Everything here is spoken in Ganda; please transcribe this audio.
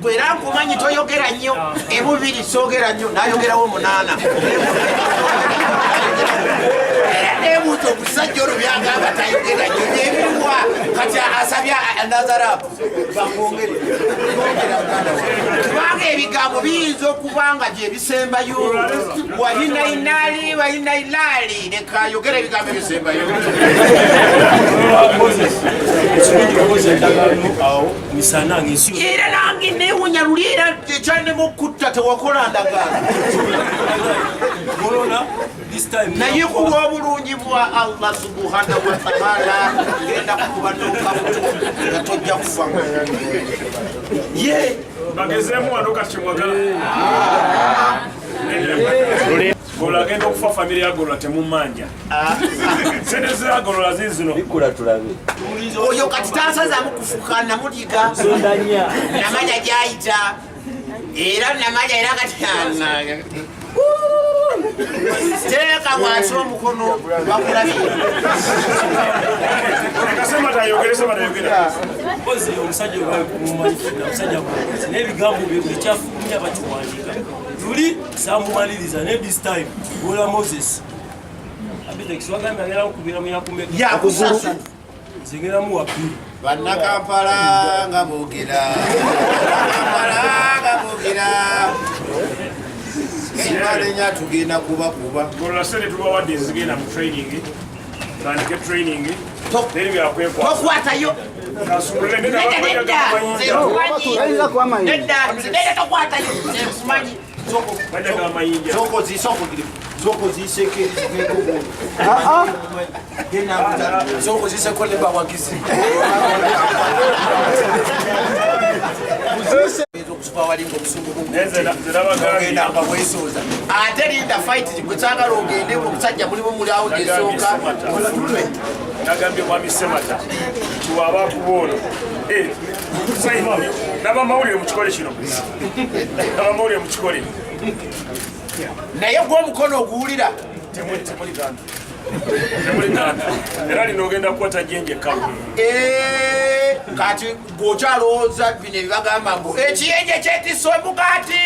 Gwera nkumanyi toyogera nnyo ebubiri soogera nnyo nayogerawo 8 nebuuza omusajja olwo byagamba tayogera nnyo nebiriwa kati asabya nazarabu bakwongere kubanga ebigambo biyinza okuba nga gye bisembayo wahinainali wahinailali leka ayogera ebigambo ebisembayo era nange newunya luliera ekyanemu okutta tewakola ndagaano naye kulwa obulungi bwa Allah subhanahu wa ta'ala genda kukuba n'okabuto nga tojja kufa ye bagezemu wano kakimwagala Gola agenda okufa famire ya Gola temumanja sente za Gola zizino bikula tulabe oyo kati tansazaamu kufuka namuliga namanya gyayita era namanya era kati teeka wansi omukono bakulabira kasema tayogere sema tayogera kozi omusajja omusajja n'ebigambo bye bikyafu nnyo bakiwandiika tuli samumaliriza ne this time Gola Moses abite kiswagamba ngera okubira mu yakumbe yakusasa zingeramu wapili bannakampala nga boogera simalenya tugenda kubakuba Gola sente tubawadde zigenda mu training tandike training then byakwekwa tokwatayo kasumule nenda tokwatayo nkumanyi bajaga amayinja zokoziseko ne bawagizi okusuba walinga obusunguugenda nga bwesoza ate linda fight gwekyagala ogende omusajja mulimu muliawo gyesooka mufulwe nagambye mwami Semata tuwaba akubono nabamawulire mukikole kino nabamawulire mukikole naye gw'omukono oguwulira temuliganda era lino ogenda kukwata jenje kamu kati bw'okyalowooza bino ebibagamba mbu ekiyenje kyetisa omugaati